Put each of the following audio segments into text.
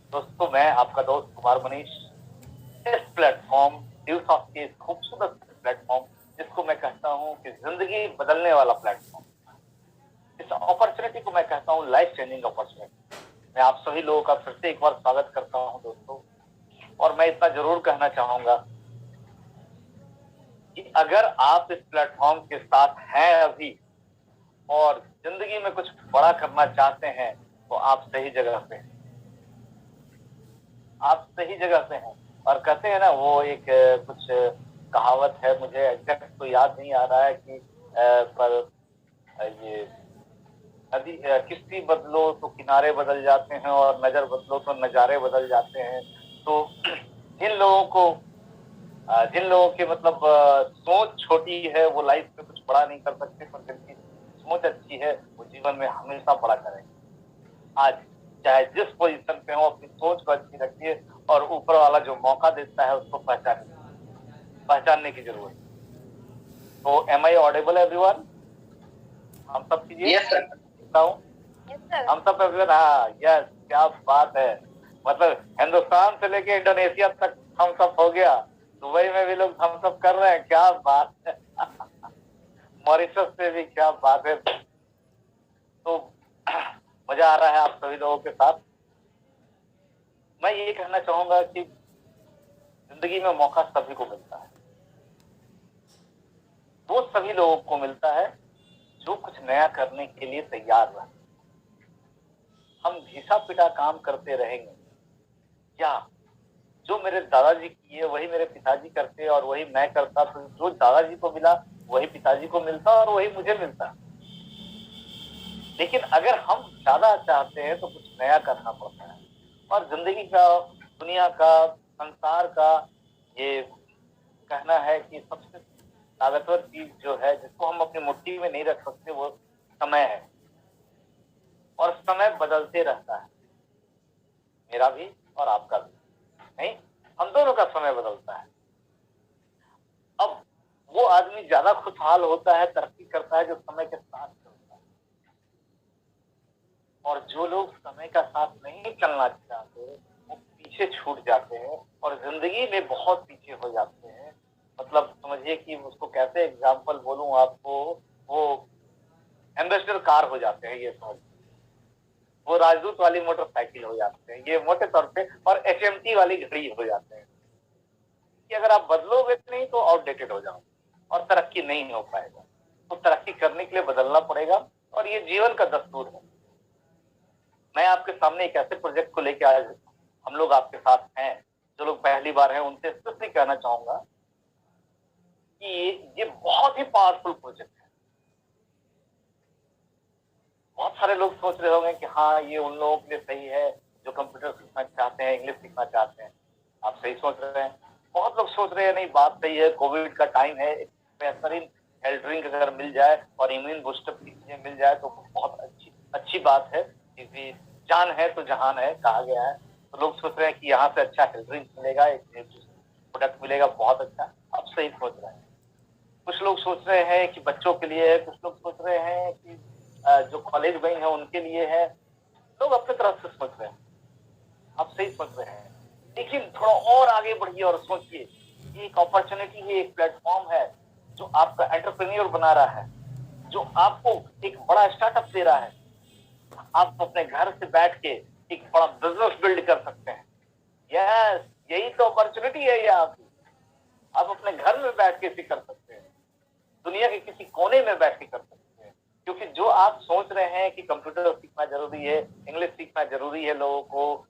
दोस्तों, मैं आपका दोस्त कुमार मनीष इस प्लेटफॉर्म न्यूज ऑफ के इस खूबसूरत प्लेटफॉर्म जिसको मैं कहता हूँ कि जिंदगी बदलने वाला प्लेटफॉर्म, इस अपॉर्चुनिटी को मैं कहता हूँ लाइफ चेंजिंग अपॉर्चुनिटी। मैं आप सभी लोगों का फिर से एक बार स्वागत करता हूँ दोस्तों। और मैं इतना जरूर कहना चाहूंगा कि अगर आप इस प्लेटफॉर्म के साथ हैं अभी और जिंदगी में कुछ बड़ा करना चाहते हैं तो आप सही जगह पे हैं। आप सही जगह पे हैं। और कहते हैं ना, वो एक कुछ कहावत है, मुझे एग्जैक्ट तो याद नहीं आ रहा है कि पर ये नदी किश्ती बदलो तो किनारे बदल जाते हैं और नजर बदलो तो नजारे बदल जाते हैं। तो जिन लोगों की मतलब सोच छोटी है वो लाइफ में कुछ बड़ा नहीं कर सकते, पर जिनकी सोच अच्छी है वो जीवन में हमेशा बड़ा करेंगे। आज चाहे जिस पोजीशन पे हो, अपनी सोच को अच्छी रखिए और ऊपर वाला जो मौका देता है उसको पहचानने की जरूरत है। तो एम आई ऑडिबल एवरीवन? हम सब कीजिए। Yes sir. हम सब एवरीवन, हाँ यस, क्या बात है। मतलब हिंदुस्तान से लेके इंडोनेशिया तक हम सब हो गया। दुबई में भी लोग हम सब कर रहे हैं, क्या बात है। मॉरिशस से भी, क्या बात है। तो मजा आ रहा है आप सभी लोगों के साथ। मैं ये कहना चाहूंगा कि जिंदगी में मौका सभी को मिलता है। वो सभी लोगों को मिलता है जो कुछ नया करने के लिए तैयार रहे। हम घिसा पिटा काम करते रहेंगे क्या? जो मेरे दादाजी किए वही मेरे पिताजी करते और वही मैं करता, तो जो दादाजी को मिला वही पिताजी को मिलता और वही मुझे मिलता। लेकिन अगर हम ज्यादा चाहते हैं तो कुछ नया करना पड़ता है। और जिंदगी का, दुनिया का, संसार का ये कहना है कि सबसे ताकतवर चीज जो है जिसको हम अपनी मुट्ठी में नहीं रख सकते वो समय है। और समय बदलते रहता है, मेरा भी और आपका भी। नहीं, हम दोनों का समय बदलता है। अब वो आदमी ज्यादा खुशहाल होता है, तरक्की करता है जो समय के साथ चलता है। और जो लोग समय का साथ नहीं चलना चाहते वो पीछे छूट जाते हैं और जिंदगी में बहुत पीछे हो जाते हैं। मतलब समझिए कि उसको कैसे एग्जाम्पल बोलूं आपको, वो एम्बेसडर कार हो जाते हैं, ये समझ, वो राजदूत वाली मोटरसाइकिल हो जाते हैं ये मोटे तौर पे, और एचएमटी वाली घड़ी हो जाते हैं कि अगर आप बदलोगे नहीं तो आउटडेटेड हो जाओगे और तरक्की नहीं हो पाएगा। तो तरक्की करने के लिए बदलना पड़ेगा और ये जीवन का दस्तूर है। मैं आपके सामने एक ऐसे प्रोजेक्ट को लेके आज हम लोग आपके साथ हैं। जो लोग पहली बार हैं उनसे सिर्फ नहीं कहना चाहूंगा कि ये बहुत ही पावरफुल प्रोजेक्ट है। बहुत सारे लोग सोच रहे होंगे कि हाँ ये उन लोगों के लिए सही है जो कंप्यूटर सीखना चाहते हैं, इंग्लिश सीखना चाहते हैं। आप सही सोच रहे हैं। बहुत लोग सोच रहे हैं नहीं, बात सही है, कोविड का टाइम है, एक बेहतरीन हेल्थ ड्रिंक अगर मिल जाए और इम्यून बूस्टर की चीजें मिल जाए तो बहुत अच्छी अच्छी बात है, क्योंकि जान है तो जहान है कहा गया है। तो लोग सोच रहे हैं कि यहाँ से अच्छा हेल्थ ड्रिंक मिलेगा, एक प्रोडक्ट मिलेगा, बहुत अच्छा। आप सही सोच रहे हैं। कुछ लोग सोच रहे हैं कि बच्चों के लिए है, कुछ लोग सोच रहे हैं कि जो कॉलेज गई है उनके लिए है। लोग अपने तरफ से सोच रहे हैं, आप सही सोच रहे हैं। लेकिन थोड़ा और आगे बढ़िए और सोचिए, ये एक अपॉर्चुनिटी है, एक प्लेटफॉर्म है जो आपका एंटरप्रेन्योर बना रहा है, जो आपको एक बड़ा स्टार्टअप दे रहा है। आप अपने घर से बैठ के एक बड़ा बिजनेस बिल्ड कर सकते हैं। यस, यही तो अपॉर्चुनिटी है ये आपकी। आप अपने घर में बैठ के इसे कर सकते हैं, दुनिया के किसी कोने में बैठ के कर सकते हैं। क्योंकि जो आप सोच रहे हैं कि कंप्यूटर सीखना जरूरी है, इंग्लिश सीखना जरूरी है, लोगों को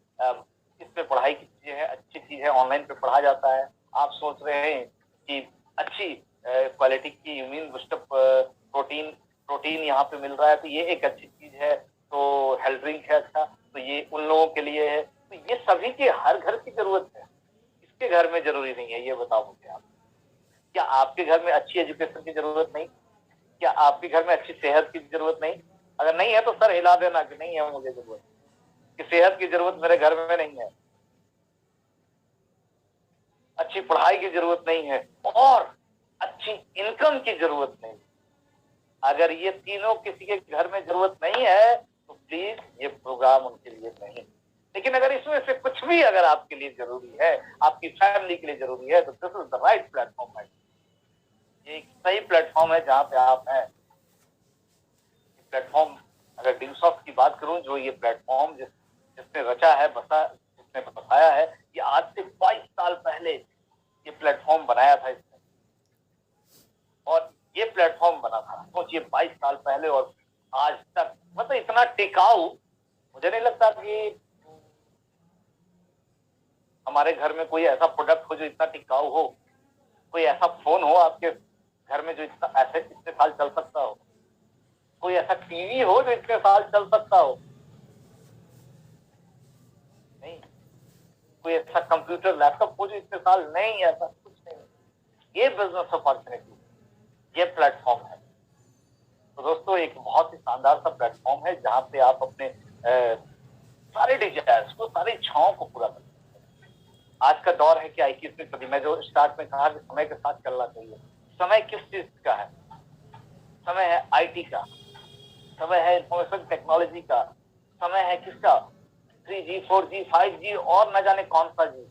इसमें पढ़ाई की चीजें है, अच्छी चीज है, ऑनलाइन पे पढ़ा जाता है। आप सोच रहे हैं कि अच्छी क्वालिटी की इम्यून बूस्टअप प्रोटीन प्रोटीन यहाँ पे मिल रहा है तो ये एक अच्छी चीज है। तो हेल्थ ड्रिंक है अच्छा, तो ये उन लोगों के लिए है। तो ये सभी के हर घर की जरूरत है, इसके घर में जरूरी नहीं है। ये बताओ मुझे आप, क्या आपके घर में अच्छी एजुकेशन की जरूरत नहीं? क्या आपके घर में अच्छी सेहत की जरूरत नहीं? अगर नहीं है तो सर हिला देना कि नहीं है मुझे जरूरत, कि सेहत की जरूरत मेरे घर में नहीं है, अच्छी पढ़ाई की जरूरत नहीं है और अच्छी इनकम की जरूरत नहीं। अगर ये तीनों किसी के घर में जरूरत नहीं है तो प्लीज ये प्रोग्राम उनके लिए नहीं। लेकिन अगर इसमें से कुछ भी अगर आपके लिए जरूरी है, आपकी फैमिली के लिए जरूरी है, तो this is the right platform है। ये एक सही प्लेटफॉर्म है जहाँ पे आप हैं। प्लेटफॉर्म, अगर ड्यूसॉफ्ट की बात करूं, जो ये प्लेटफॉर्म जिसने रचा है, जिसने बताया है, ये आज से 22 साल पहले ये प्लेटफॉर्म बनाया था इसने। और ये प्लेटफॉर्म बना था, सोचिए 22 साल पहले, और आज तक मतलब इतना टिकाऊ। मुझे नहीं लगता कि हमारे घर में कोई ऐसा प्रोडक्ट हो जो इतना टिकाऊ हो, कोई ऐसा फोन हो आपके घर में जो इतने साल चल सकता हो, कोई ऐसा टीवी हो जो इतने साल चल सकता हो। नहीं, कोई ऐसा कंप्यूटर लैपटॉप हो जो इतने साल, नहीं, ऐसा कुछ नहीं। ये बिजनेस अपॉर्चुनिटी, ये प्लेटफॉर्म है। तो दोस्तों, एक बहुत ही शानदार सा प्लेटफॉर्म है जहां पे आप अपने सारे डिजायर्स को, सारी इच्छाओं को पूरा कर सकते हैं। आज का दौर है कि 21वीं सदी में, जो स्टार्ट में कहा कि समय के साथ चलना चाहिए, समय किस चीज का है? समय है आईटी का, समय है इंफॉर्मेशन टेक्नोलॉजी का, समय है किसका? 3G 4G 5G और न जाने कौन सा जी,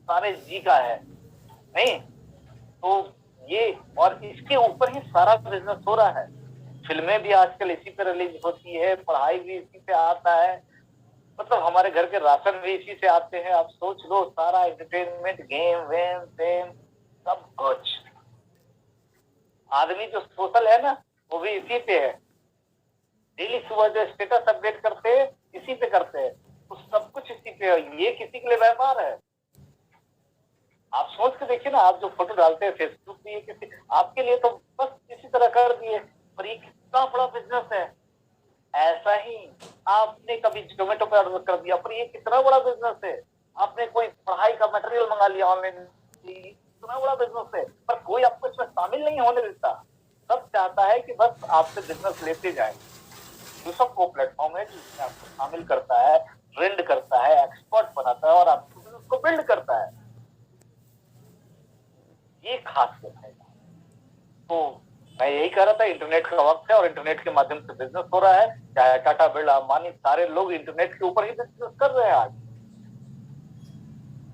सारे जी का है। नहीं तो ये, और इसके ऊपर ही सारा बिजनेस हो रहा है। फिल्में भी आजकल इसी पे रिलीज होती है, पढ़ाई भी इसी पे आता है, मतलब हमारे घर के राशन भी इसी से आते हैं। आप सोच लो, सारा एंटरटेनमेंट, गेम वेम फेम, सब कुछ। आदमी जो सोशल है ना, वो भी इसी पे है। डेली सुबह जो स्टेटस अपडेट करते हैं, इसी पे करते हैं, तो सब कुछ इसी पे है। ये किसी के लिए व्यापार है? आप सोच के देखिए ना, आप जो फोटो डालते हैं फेसबुक पे, ये किसी आपके लिए तो बस इसी तरह कर दिए, पर ये कितना बड़ा बिजनेस है। ऐसा ही आपने कभी जोमेटो पे ऑर्डर कर दिया, पर ये कितना बड़ा बिजनेस है। आपने कोई पढ़ाई का मटेरियल मंगा लिया ऑनलाइन, कितना बड़ा बिजनेस है, पर कोई आपको इसमें शामिल नहीं होने देता। सब चाहता है कि बस आपसे बिजनेस लेते जाए। यूसुफ वो प्लेटफॉर्म है जिसमें आपको शामिल करता है, ट्रेंड करता है, एक्सपर्ट बनाता है और आपको बिजनेस को बिल्ड करता है। ये खासियत है। तो मैं यही कह रहा था, इंटरनेट का वक्त है और इंटरनेट के माध्यम से बिजनेस हो रहा है। चाहे टाटा, बिरला, अंबानी, सारे लोग इंटरनेट के ऊपर ही बिजनेस कर रहे हैं आज।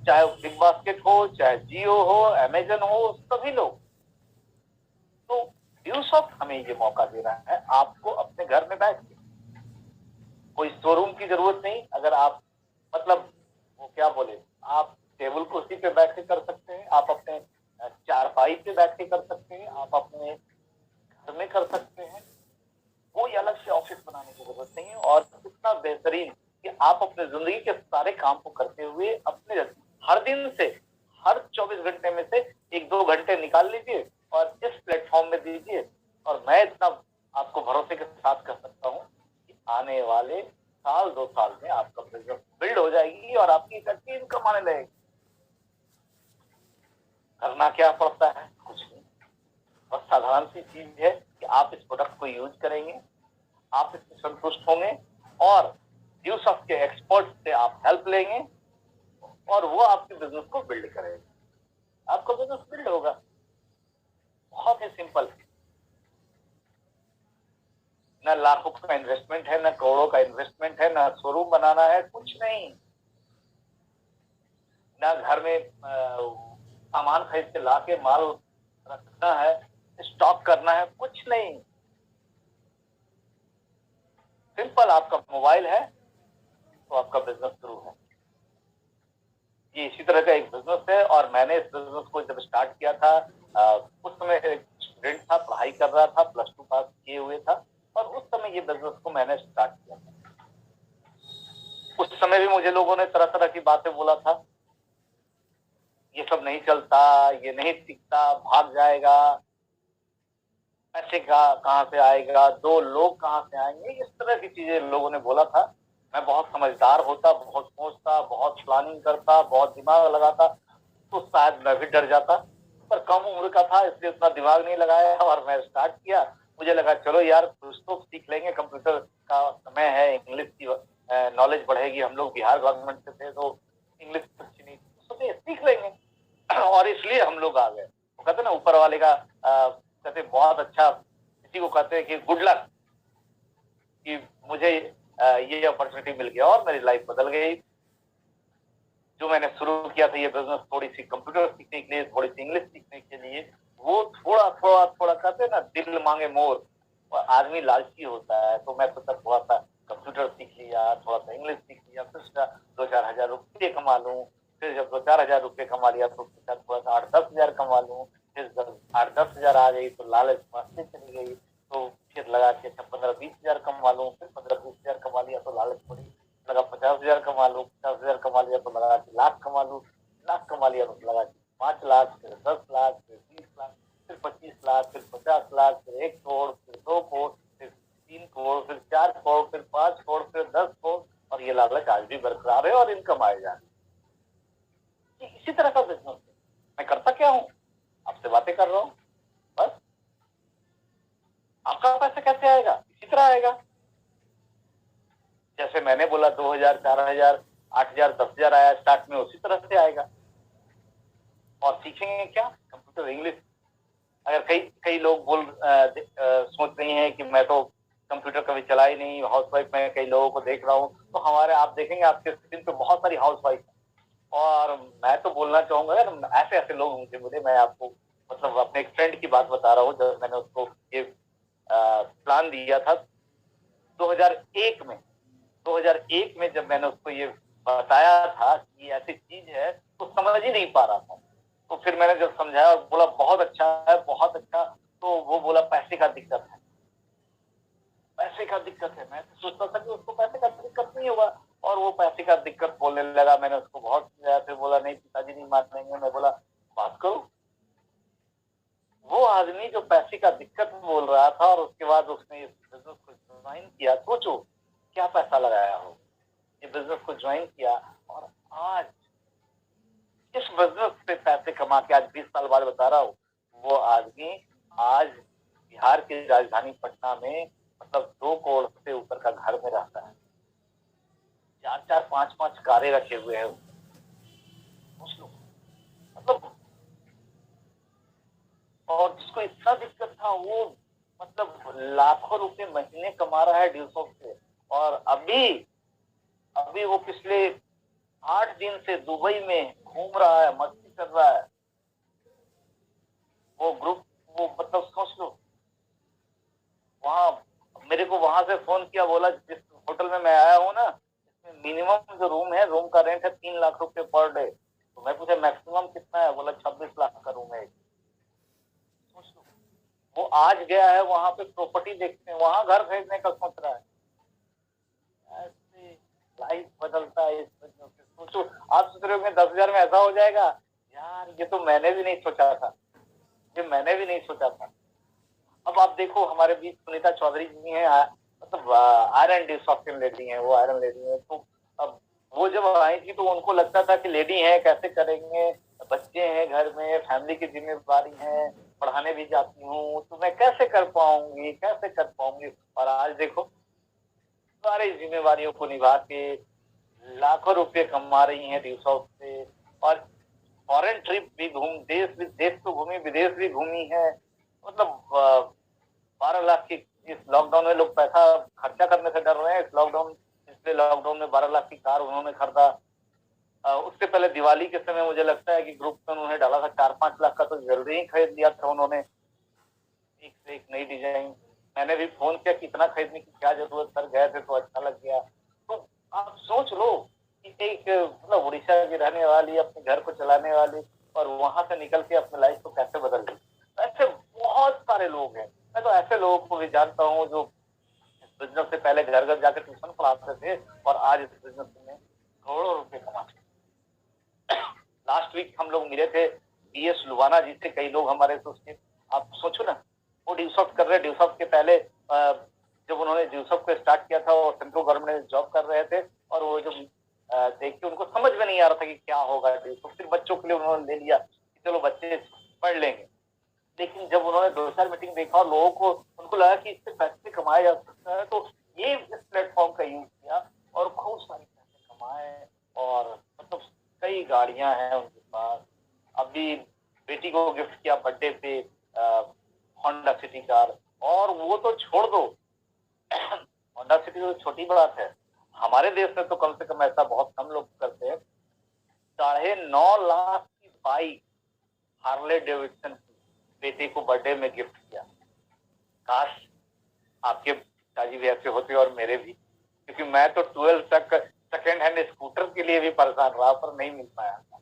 चाहे बिग बास्केट हो, चाहे जियो हो, अमेजन हो, सभी लोग। तो यूसुफ हमें ये मौका दे रहा है, आपको अपने घर में बैठ के, कोई शोरूम की जरूरत नहीं। अगर आप मतलब वो क्या बोले, आप टेबल कुर्सी पे बैठ के कर सकते हैं, आप अपने चारपाई पे बैठ के कर सकते हैं, आप अपने घर में कर सकते हैं। कोई अलग से ऑफिस बनाने की जरूरत नहीं है। और इतना बेहतरीन कि आप अपने जिंदगी के सारे काम को करते हुए अपने हर दिन से, हर 24 घंटे में से 1-2 घंटे निकाल लीजिए और इस प्लेटफॉर्म में दीजिए। और मैं इतना आपको भरोसे के साथ कह सकता हूँ कि आने वाले साल 2 साल में आपका बिजनेस बिल्ड हो जाएगी और आपकी एक अच्छी इनकम आने लगेगी। करना क्या पड़ता है? कुछ नहीं, बस साधारण सी चीज है कि आप इस प्रोडक्ट को यूज करेंगे, आप इससे संतुष्ट होंगे और यूसुफ के एक्सपर्ट से आप हेल्प लेंगे और वो आपके बिजनेस को बिल्ड करेगा। आपका बिजनेस बिल्ड होगा। बहुत ही सिंपल, न लाखों का इन्वेस्टमेंट है, न करोड़ों का इन्वेस्टमेंट है, न शोरूम बनाना है, कुछ नहीं। न घर में सामान खरीद के ला के माल रखना है, स्टॉक करना है, कुछ नहीं। सिंपल, आपका मोबाइल है तो आपका बिजनेस शुरू है। ये इसी तरह का एक बिजनेस है। और मैंने इस बिजनेस को जब स्टार्ट किया था, उस समय एक स्टूडेंट था, पढ़ाई कर रहा था, +2 पास किए हुए था, और उस समय ये बिजनेस को मैंने स्टार्ट किया था। उस समय भी मुझे लोगों ने तरह तरह की बातें बोला था, ये सब नहीं चलता, ये नहीं टिकता, भाग जाएगा, पैसे का कहाँ से आएगा, 2 लोग कहाँ से आएंगे, इस तरह की चीजें लोगों ने बोला था। मैं बहुत समझदार होता, बहुत सोचता, बहुत प्लानिंग करता, बहुत दिमाग लगाता, तो शायद मैं भी डर जाता, पर कम उम्र का था इसलिए उतना दिमाग नहीं लगाया और मैं स्टार्ट किया। मुझे लगा चलो यार कुछ तो सीख लेंगे, कंप्यूटर का समय है, इंग्लिश की नॉलेज बढ़ेगी। हम लोग बिहार गवर्नमेंट से थे तो इंग्लिश अच्छी नहीं, सोचे सीख लेंगे और इसलिए हम लोग आ गए। वो कहते ना ऊपर वाले का कहते बहुत अच्छा, किसी को कहते हैं कि गुड लक, कि मुझे ये अपॉर्चुनिटी मिल गया और मेरी लाइफ बदल गई। जो मैंने शुरू किया था ये बिजनेस थोड़ी सी कंप्यूटर सीखने के लिए, थोड़ी सी इंग्लिश सीखने के लिए, वो थोड़ा थोड़ा थोड़ा कहते हैं ना, दिल मांगे मोर, और आदमी लालची होता है। तो मैं सोचा थोड़ा सा कंप्यूटर सीख लिया, थोड़ा सा इंग्लिश सीख लिया, फिर सोचा 2-4 हजार रुपये कमा लूं। फिर जब 2-4 हजार रुपये कमा लिया तो सोचा थोड़ा सा 8-10 हजार कमा लूं। फिर जब 8-10 हजार आ गई तो लालच बढ़ती चली गई। तो फिर लगा कि अच्छा 15-20 हजार कमा लूं। फिर 15-20 हजार कमा लिया तो लालच बढ़ी, लगा 50 हजार कमा लूं। 50 हजार कमा लिया तो लगा कि लाख कमा लूं। लाख कमा लिया तो लगा कि 5 लाख, फिर 10 लाख, फिर 20 लाख, फिर 25 लाख, फिर 50 लाख, फिर 1 करोड़, फिर 2 करोड़, फिर 3 करोड़, फिर 4 करोड़, फिर 5 करोड़, फिर 10 करोड़। और ये लालच आज भी बरकरार है और इनकम आए जा रही है। इसी तरह का बिजनेस है। मैं करता क्या हूँ, आपसे बातें कर रहा हूँ बस। आपका पैसा कैसे आएगा? इसी तरह आएगा जैसे मैंने बोला 2 हजार, 4 हजार, 8 हजार, 10 हजार आया स्टार्ट में, उसी तरह से आएगा। और सीखेंगे क्या? Computer, English. अगर कई कई लोग सोच रही हैं कि मैं तो कंप्यूटर कभी चला ही नहीं, हाउसवाइफ, मैं कई लोगों को देख रहा हूँ, तो हमारे आप देखेंगे आपके स्क्रीन पे बहुत सारी हाउसवाइफ है। और मैं तो बोलना चाहूंगा यार, ऐसे ऐसे लोग मुझे मिले। मैं आपको मतलब अपने एक फ्रेंड की बात बता रहा हूँ, जब मैंने उसको ये प्लान दिया था 2001 में। 2001 में जब मैंने उसको ये बताया था कि ऐसी चीज है, तो समझ ही नहीं पा रहा था। तो फिर मैंने जब समझाया और बोला बहुत अच्छा है, बहुत अच्छा, तो वो बोला पैसे का दिक्कत है, पैसे का दिक्कत है। मैं तो सोचता था कि उसको पैसे का दिक्कत नहीं होगा, और वो पैसे का दिक्कत बोलने लगा। मैंने उसको बहुत समझाया, फिर बोला नहीं पिताजी नहीं मानेंगे। मैं बोला बात करो। वो आदमी जो पैसे का दिक्कत बोल रहा था और उसके बाद उसने इस बिजनेस को ज्वाइन किया, सोचो क्या पैसा लगाया हो, ये बिजनेस को ज्वाइन किया, और आज इस बिजनेस से पैसे कमा के, आज 20 साल बाद बता रहा हूँ, वो आदमी आज बिहार की राजधानी पटना में मतलब 2 करोड़ से ऊपर का घर में रहता है। 4-4, 5-5 कारें रखे हुए हैं मतलब। और जिसको इतना दिक्कत था वो मतलब लाखों रुपए महीने कमा रहा है ड्यूसॉ से। और अभी अभी वो पिछले 8 दिन से दुबई में घूम रहा है, मस्ती कर रहा है। वो ग्रुप, वो मतलब सोच लो, वहां मेरे को वहां से फोन किया, बोला जिस होटल में मैं आया हूँ ना, इसमें मिनिमम जो रूम है, रूम का रेंट है 3 लाख रुपए पर डे। तो मैं पूछा मैक्सिमम कितना है, बोला 26 लाख का रूम है। सोच लो, वो आज गया है वहां पे प्रॉपर्टी देखने, वहां घर खरीदने का सोच रहा है। ऐसे लाइफ बदलता है इस वजह से। सोचो, आप सोच रहे हो 10 हजार में ऐसा हो जाएगा? यार ये तो मैंने भी नहीं सोचा था, ये मैंने भी नहीं सोचा था। अब आप देखो हमारे बीच सुनीता चौधरी जी हैं, मतलब आयरन डी सॉफ्टवेयर लेडी हैं, वो आयरन लेडी है। तो अब वो जब आई थी तो उनको लगता था कि लेडी है कैसे करेंगे, बच्चे हैं घर में, फैमिली की जिम्मेदारी है, पढ़ाने भी जाती हूँ, तो मैं कैसे कर पाऊंगी, कैसे कर पाऊंगी। और आज देखो सारी जिम्मेवारियों को निभा के लाखों रुपए कमा रही हैं रिसोर्ट से। और फॉरेन ट्रिप भी देश तो घूमी, विदेश भी घूमी है। मतलब 12 लाख की, इस लॉकडाउन में लोग पैसा खर्चा करने से डर रहे हैं। पिछले लॉकडाउन में 12 लाख की कार उन्होंने खरीदा। उससे पहले दिवाली के समय मुझे लगता है कि ग्रुप में उन्होंने डाला था 4-5 लाख का, तो जरूरी ही खरीद लिया था उन्होंने, एक से एक नई डिजाइन। मैंने भी फोन किया कितना खरीदने की क्या जरूरत, सर गए थे तो अच्छा लग गया। तो आप सोच लो कि एक मतलब उड़ीसा की रहने वाली, अपने घर को चलाने वाली, और वहां से निकल के अपने लाइफ को कैसे बदल दी। ऐसे बहुत सारे लोग हैं। मैं तो ऐसे लोगों को भी जानता हूँ जो बिजनेस से पहले घर घर जाकर ट्यूशन पढ़ाते थे और आज इस बिजनेस में करोड़ों रुपए कमाते। लास्ट वीक हम लोग मिले थे BS लुबाना जी से, कई लोग हमारे एसोसिएट। आप सोचो ना, वो ड्यूसॉफ्ट कर रहे, ड्यूसॉफ्ट के पहले जब उन्होंने ड्यूसॉफ्ट को स्टार्ट किया था, वो सेंट्रल गवर्नमेंट में जॉब कर रहे थे। और वो जब देख के उनको समझ में नहीं आ रहा था कि क्या होगा ड्यूसॉफ्ट, फिर बच्चों के लिए उन्होंने ले लिया कि चलो बच्चे पढ़ लेंगे। लेकिन जब उन्होंने 2-4 मीटिंग देखा और लोगों को, उनको लगा कि इससे पैसे कमाया जा सकता है, तो ये इस प्लेटफॉर्म का यूज किया और खूब सारे पैसे कमाए। और मतलब कई गाड़ियां हैं उनके पास। अभी बेटी को गिफ्ट किया बर्थडे पे होंडा सिटी कार। और वो तो छोड़ दो, होंडा सिटी तो छोटी बात है, हमारे देश में तो कम से कम ऐसा बहुत कम लोग करते हैं 9,00,000 की बाइक हार्ले डेविडसन की बेटे को बर्थडे में गिफ्ट किया। काश आपके पिताजी भी ऐसे होते और मेरे भी, क्योंकि मैं तो 12 तक सेकेंड हैंड स्कूटर के लिए भी परेशान रहा पर नहीं मिल पाया था।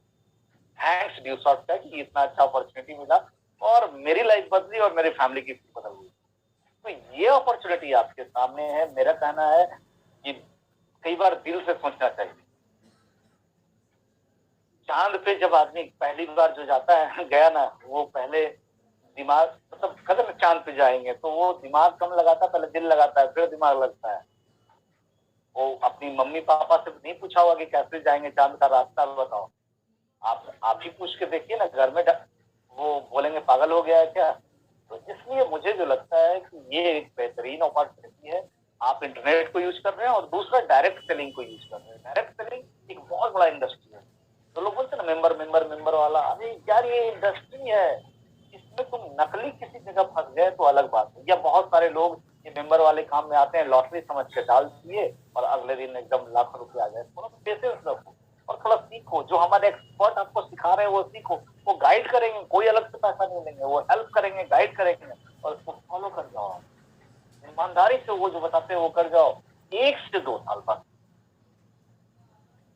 थैंक्स ड्यू शॉर्ट का कि इतना अच्छा अपॉर्चुनिटी मिला और मेरी लाइफ बदली और मेरी फैमिली की बदल गई। तो ये अपॉर्चुनिटी आपके सामने है। मेरा कहना है कि कई बार दिल से सोचना चाहिए। चांद पे जब आदमी पहली बार जो जाता है गया ना, वो पहले दिमाग मतलब कदम चांद पे जाएंगे तो वो दिमाग कम लगाता है, पहले दिल लगाता है फिर दिमाग लगता है। वो अपनी मम्मी पापा से नहीं पूछा होगा कि कैसे जाएंगे चांद का रास्ता बताओ, आप ही पूछ के देखिए ना। घर में वो बोलेंगे पागल हो गया है क्या। तो इसलिए मुझे जो लगता है कि ये एक बेहतरीन अपॉर्चुनिटी है। आप इंटरनेट को यूज कर रहे हैं और दूसरा डायरेक्ट सेलिंग को यूज कर रहे हैं। डायरेक्ट सेलिंग एक बहुत बड़ा इंडस्ट्री है। तो लोग बोलते हैं ना मेंबर वाला, अरे यार ये इंडस्ट्री है, इसमें तुम नकली किसी जगह फंस गए तो अलग बात है। या बहुत सारे लोग ये मेंबर वाले काम में आते हैं, लॉटरी समझ के डाल दिए और अगले दिन एकदम लाखों रुपए आ गए। थोड़ा पेशेंस रखो और थोड़ा सीखो। जो हमारे एक्सपर्ट आपको सिखा रहे हैं वो सीखो, वो गाइड करेंगे, कोई अलग से पैसा नहीं लेंगे, वो हेल्प करेंगे, गाइड करेंगे और उसको फॉलो कर जाओ। ईमानदारी से वो जो बताते हैं वो कर जाओ। 1 से 2 साल बाद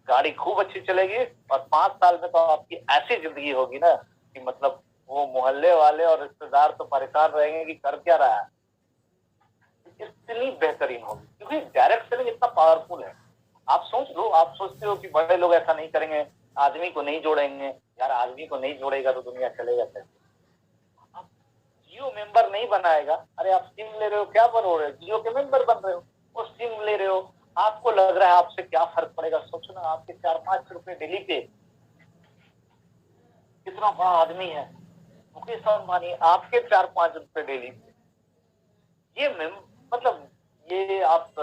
गाड़ी खूब अच्छी चलेगी और 5 साल में तो आपकी ऐसी जिंदगी होगी ना कि मतलब वो मोहल्ले वाले और रिश्तेदार तो परेशान रहेंगे कि कर क्या रहा है। इतनी बेहतरीन होगी क्योंकि डायरेक्ट सेलिंग इतना पावरफुल है। आप सोच लो, आप सोचते हो कि बड़े लोग ऐसा नहीं करेंगे, आदमी को नहीं जोड़ेंगे। यार आदमी को नहीं जोड़ेगा तो दुनिया चलेगा कैसे। आप जियो मेंबर नहीं बनाएगा, अरे आप सिम ले रहे हो, क्या बन हो रहे हो, जियो के मेंबर बन रहे हो और सिम ले रहे हो। आपको लग रहा है आपसे क्या फर्क पड़ेगा। सोचो ना, आपके 4-5 रुपए डेली पे, कितना बड़ा आदमी है मुकेश अंबानी, आपके 4-5 रुपए डेली पे। ये मतलब ये आप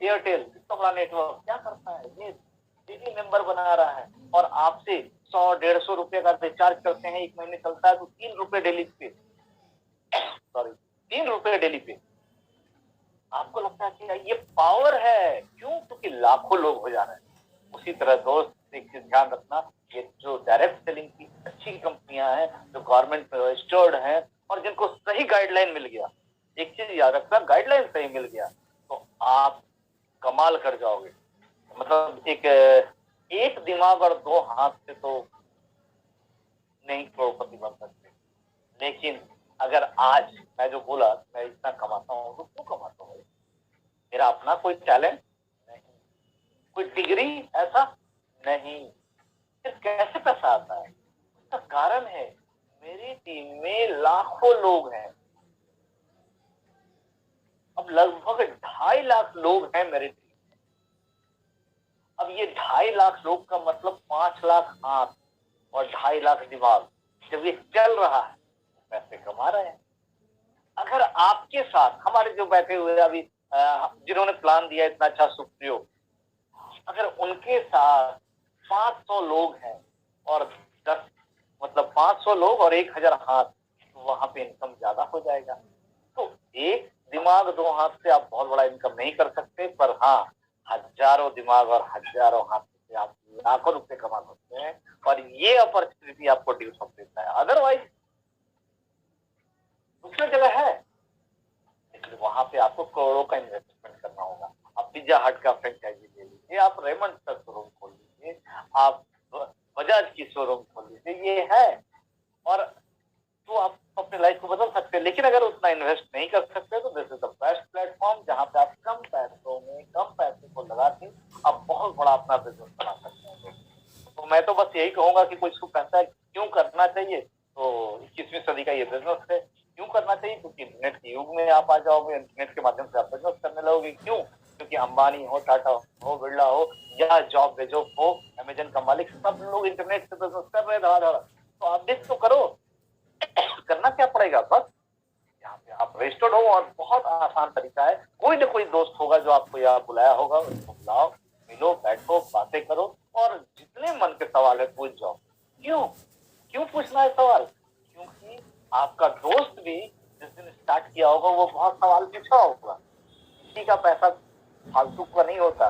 एयरटेल इतना बड़ा नेटवर्क क्या करता है, ये डेली मेंबर बना रहा है और आपसे 100-150 रुपए का रिचार्ज करते हैं, 1 महीने चलता है तो 3 रुपए डेली पे, सॉरी 3 रुपए डेली पे। आपको लगता है कि ये पावर है, क्यों? क्योंकि लाखों लोग हो जा रहे हैं। उसी तरह दोस्त एक चीज ध्यान रखना, ये जो डायरेक्ट सेलिंग की अच्छी कंपनियां हैं, जो गवर्नमेंट में रजिस्टर्ड हैं और जिनको सही गाइडलाइन मिल गया, एक चीज याद रखना, गाइडलाइन सही मिल गया तो आप कमाल कर जाओगे। मतलब एक दिमाग और 2 हाथ से तो नहीं करोड़पति बन सकते, लेकिन अगर आज मैं जो बोला मैं इतना कमाता हूँ तो क्यों कमाता हूँ? मेरा अपना कोई टैलेंट नहीं, कोई डिग्री ऐसा नहीं, फिर कैसे पैसा आता है? उसका कारण है मेरी टीम में लाखों लोग हैं। अब लगभग 2.5 लाख लोग हैं मेरी टीम में। अब ये 2.5 लाख लोग का मतलब 5 लाख हाथ और 2.5 लाख दिमाग, जब ये चल रहा है पैसे कमा रहे हैं। अगर आपके साथ हमारे जो बैठे हुए अभी जिन्होंने प्लान दिया इतना अच्छा सुप्रियो, अगर उनके साथ 500 लोग हैं और 10 मतलब 500 लोग और 1000 हाथ, तो वहां पे इनकम ज्यादा हो जाएगा। तो एक दिमाग 2 हाथ से आप बहुत बड़ा इनकम नहीं कर सकते, पर हाँ हजारों दिमाग और हजारों हाथ से आप लाखों रुपए कमा सकते हैं और ये अपॉर्चुनिटी आपको ड्यू शॉप देता है। अदरवाइज दूसरी जगह है, इसलिए वहां पे आपको करोड़ों का इन्वेस्टमेंट करना होगा। आप पिज्जा हट का फ्रेंचाइजी ले लीजिए, आप रेमंड का शोरूम खोल लीजिए, आप बजाज की शोरूम खोल लीजिए, ये है और तो आप अपने लाइफ को बदल सकते हैं। लेकिन अगर उतना इन्वेस्ट नहीं कर सकते तो this is the best platform जहां पे आप कम पैसों में कम पैसे को लगा के आप बहुत बड़ा अपना बिजनेस बना सकते हैं। तो मैं तो बस यही कहूंगा कि कुछ पैसा क्यों करना चाहिए, तो 21वीं सदी का ये बिजनेस है। क्यों करना चाहिए? क्योंकि इंटरनेट के युग में आप आ जाओगे, इंटरनेट के माध्यम से आप बिजनेस करने लगोगे। क्यों? क्योंकि अंबानी हो, टाटा हो, बिरला हो या जॉब बेजोस हो, अमेजन का मालिक, सब लोग इंटरनेट से बिजनेस कर रहे हैं धड़ाधड़। तो आप भी तो करो। करना क्या पड़ेगा? बस यहाँ पे आप रजिस्टर्ड हो और बहुत आसान तरीका है। कोई ना कोई दोस्त होगा जो आपको यहाँ बुलाया होगा, उसको बुलाओ, मिलो, बैठो, बातें करो और जितने मन के सवाल है पूछ जाओ। क्यों पूछना है सवाल? क्योंकि आपका दोस्त भी जिस दिन स्टार्ट किया होगा वो बहुत सवाल पूछा होगा। किसी का पैसा फालतू का नहीं होता।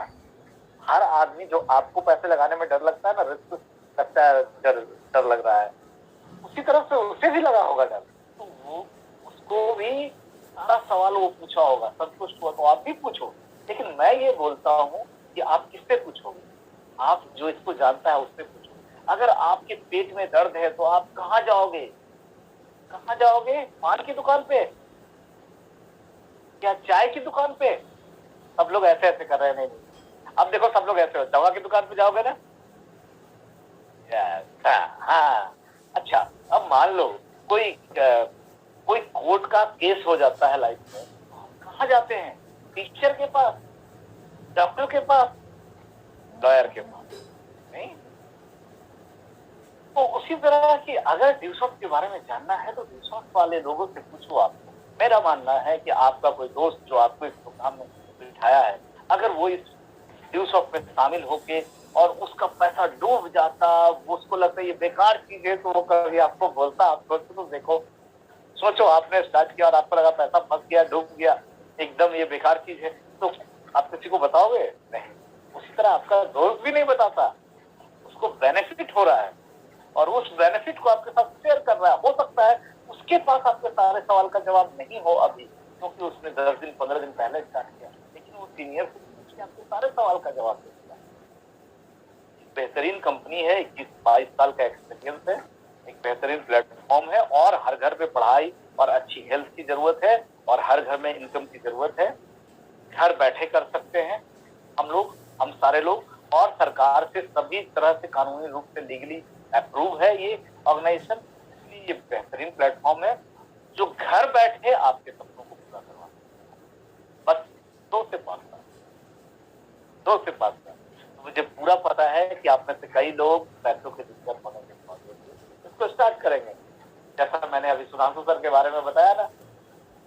हर आदमी जो आपको पैसे लगाने में डर लगता है ना, रिस्क लगता आप जो इसको जानता है उससे पूछो। अगर आपके पेट में दर्द है तो आप कहाँ जाओगे? कहाँ जाओगे? पान की दुकान पे? क्या चाय की दुकान पे? सब लोग ऐसे ऐसे कर रहे हैं। नहीं, अब देखो सब लोग ऐसे हो, दवा की दुकान पे जाओगे ना? हाँ। अच्छा, अब मान लो कोई कोई कोर्ट का केस हो जाता है लाइफ में, कहाँ जाते हैं? टीचर के पास, डॉक्टर के पास, लॉयर के पास? नहीं। तो उसी तरह की अगर ड्यूसॉफ्ट के बारे में जानना है तो ड्यूसॉफ्ट वाले लोगों से पूछो। आपको मेरा मानना है कि आपका कोई दोस्त जो आपको इस प्रोग्राम में बिठाया है, अगर वो इस ड्यूसॉफ्ट में शामिल होके और उसका पैसा डूब जाता, उसको लगता है ये बेकार चीज है, तो वो कभी आपको बोलता, आप सोचो तो देखो, सोचो आपने स्टार्ट किया और आपको लगा पैसा फंस गया, डूब गया, एकदम ये बेकार चीज है, तो आप किसी को बताओगे? नहीं। उसी तरह आपका दोस्त भी नहीं बताता, उसको बेनिफिट हो रहा है और उस बेनिफिट को आपके साथ शेयर कर रहा है। हो सकता है उसके पास आपके सारे सवाल का जवाब नहीं हो अभी, क्योंकि उसने 10 दिन 15 दिन पहले स्टार्ट किया, लेकिन वो सीनियर से पूछ के आपके सारे सवाल का जवाब देता है। बेहतरीन कंपनी है, 21-22 साल का एक्सपीरियंस है, एक बेहतरीन प्लेटफॉर्म है, और हर घर पे पढ़ाई और अच्छी हेल्थ की जरूरत है और हर घर में इनकम की जरूरत है। घर बैठे कर सकते हैं हम लोग, हम सारे लोग, और सरकार से सभी तरह से कानूनी रूप से लीगली अप्रूव है ये ऑर्गेनाइजेशन। इसलिए ये बेहतरीन प्लेटफॉर्म है जो घर बैठे आपके सपनों को पूरा करवा सकता है। बस 2 से 5 साल मुझे पूरा पता है कि आप में से कई लोग पैसों की दिक्कत होने के बावजूद इसको स्टार्ट करेंगे। जैसा मैंने अभी सुधांशु सर के बारे में बताया ना,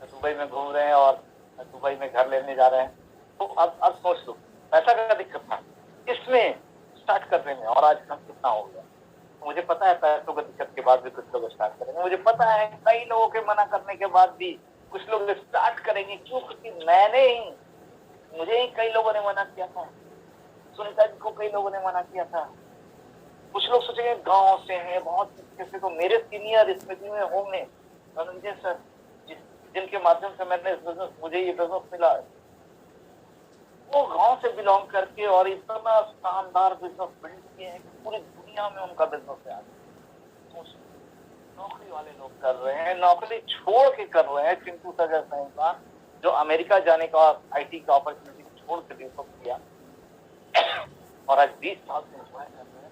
दुबई में घूम रहे हैं और दुबई में घर लेने जा रहे हैं, तो अब सोच लो पैसा का दिक्कत था इसमें स्टार्ट करने में, और आज हम कितना हो गया। मुझे पता है पैसों की दिक्कत के बाद भी कुछ लोग स्टार्ट करेंगे, मुझे पता है कई लोगों के मना करने के बाद भी कुछ लोग स्टार्ट करेंगे। क्यों? क्योंकि मुझे ही कई लोगों ने मना किया था, सुनीता जी को कई लोगों ने मना किया था। कुछ लोग सोचेंगे गांव से हैं, बहुत से, तो मेरे सीनियर स्मृति में होंगे धनंजय सर, जिनके माध्यम से मैंने मुझे ये बिजनेस मिला, वो गांव से बिलोंग करके और इतना शानदार बिजनेस बिल्ड किए हैं कि पूरी दुनिया में उनका बिजनेस है। नौकरी वाले लोग कर रहे हैं, नौकरी छोड़ के कर रहे हैं। चिंटू सर जैसा इंसान जो अमेरिका जाने का आईटी का अपॉर्चुनिटी छोड़ के बिजनेस किया और आज 20 साल से एंजॉय कर रहे हैं।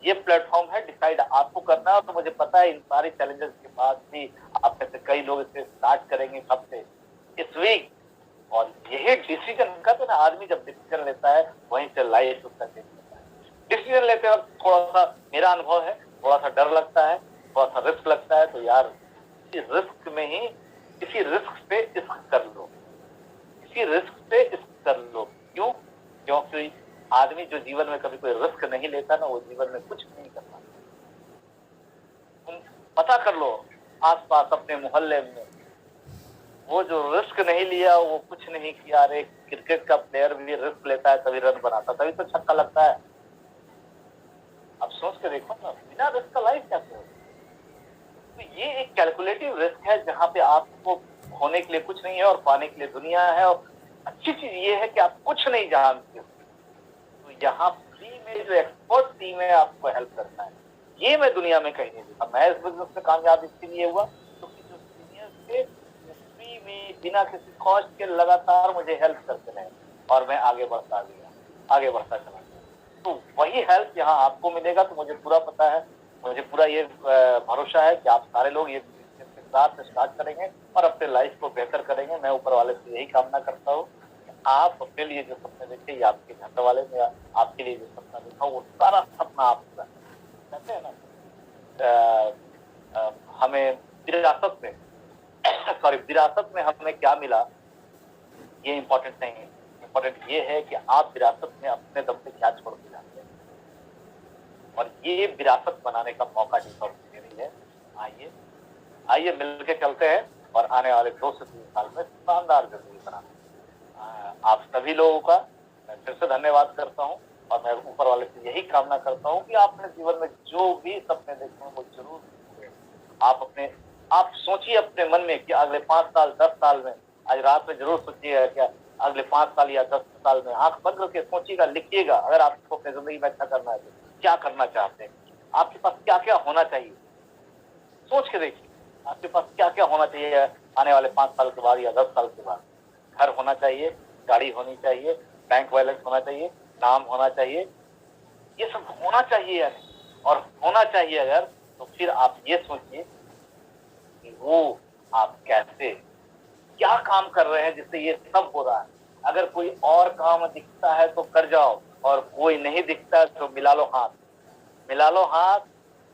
ये प्लेटफॉर्म है, डिसाइड आपको करना है। तो मुझे पता है इन सारे चैलेंजेस के बाद भी आप में से कई लोग इसे स्टार्ट करेंगे कब से? इस वीक। और यही डिसीजन का तो ना, आदमी जब डिसीजन लेता है वहीं से लाइफ उसका चेंज होता है। डिसीजन लेते वक्त थोड़ा सा, मेरा अनुभव है, थोड़ा सा डर लगता है, थोड़ा सा रिस्क लगता है, तो यार इस रिस्क में ही, इसी रिस्क से इश्क कर लो, इसी रिस्क से इश्क कर लो। क्यों? क्योंकि आदमी जो जीवन में कभी कोई रिस्क नहीं लेता ना, वो जीवन में कुछ नहीं कर पाता। तुम पता कर लो आसपास अपने मोहल्ले में, वो जो रिस्क नहीं लिया वो कुछ नहीं किया। अरे क्रिकेट का प्लेयर भी रिस्क लेता है तभी रन बनाता, तभी तो छक्का लगता है। अब सोच के देखो ना, बिना रिस्क का लाइफ कैसे हो? तो ये एक कैलकुलेटिव रिस्क है जहाँ पे आपको होने के लिए कुछ नहीं है और पाने के लिए दुनिया है। और अच्छी चीज ये है कि आप कुछ नहीं जानते, तो यहाँ फ्री में जो एक्सपर्ट टीम है आपको हेल्प करता है। ये मैं दुनिया में कहीं नहीं देखा। मैं इस बिजनेस में कामयाब इसलिए हुआ क्योंकि जो सीनियर थे फ्री में बिना किसी कॉस्ट के लगातार मुझे हेल्प करते रहे और मैं आगे बढ़ता चला गया। तो वही हेल्प यहाँ आपको मिलेगा। तो मुझे पूरा पता है, मुझे पूरा ये भरोसा है कि आप सारे लोग ये साथ स्टार्ट करेंगे और अपने लाइफ को बेहतर करेंगे। मैं ऊपर वाले से यही कामना करता हूँ कि आप अपने लिए जो सपने देखे या आपके घर वाले ने आपके लिए जो सपना देखा वो सारा सपना आप पूरा कहते हैं ना, हमें विरासत में विरासत में हमें क्या मिला ये इम्पोर्टेंट नहीं है। इम्पोर्टेंट ये है कि आप विरासत में अपने दम पे क्या छोड़ के जाते हैं, और ये विरासत बनाने का मौका दे रही है। आइए मिलके चलते हैं और आने वाले 2 से 3 साल में शानदार जिंदगी बनाते। आप सभी लोगों का मैं फिर से धन्यवाद करता हूँ और मैं ऊपर वाले से यही कामना करता हूँ कि आपने जीवन में जो भी सपने देखे हैं वो जरूर आप सोचिए अपने मन में कि अगले 5 साल 10 साल में, आज रात में जरूर सोचिएगा क्या अगले 5 साल या 10 साल में आंख बंद करके सोचिएगा, लिखिएगा, अगर आपको अपनी जिंदगी में अच्छा करना है तो क्या करना चाहते हैं, आपके पास क्या क्या होना चाहिए, सोच के देखिए आपके पास क्या क्या होना चाहिए आने वाले 5 साल के बाद या 10 साल के बाद। घर होना चाहिए, गाड़ी होनी चाहिए, बैंक बैलेंस होना चाहिए, नाम होना चाहिए, ये सब होना चाहिए यानी। और होना चाहिए अगर, तो फिर आप ये सोचिए कि वो आप कैसे, क्या काम कर रहे हैं जिससे ये सब हो रहा है। अगर कोई और काम दिखता है तो कर जाओ, और कोई नहीं दिखता है तो मिला लो हाथ, मिला लो हाथ,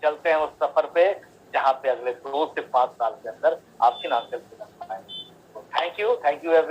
चलते हैं उस सफर पे जहां पे अगले 2 से 5 साल के अंदर आप फिनेंशियल फ्रीडम पाएंगे। Thank you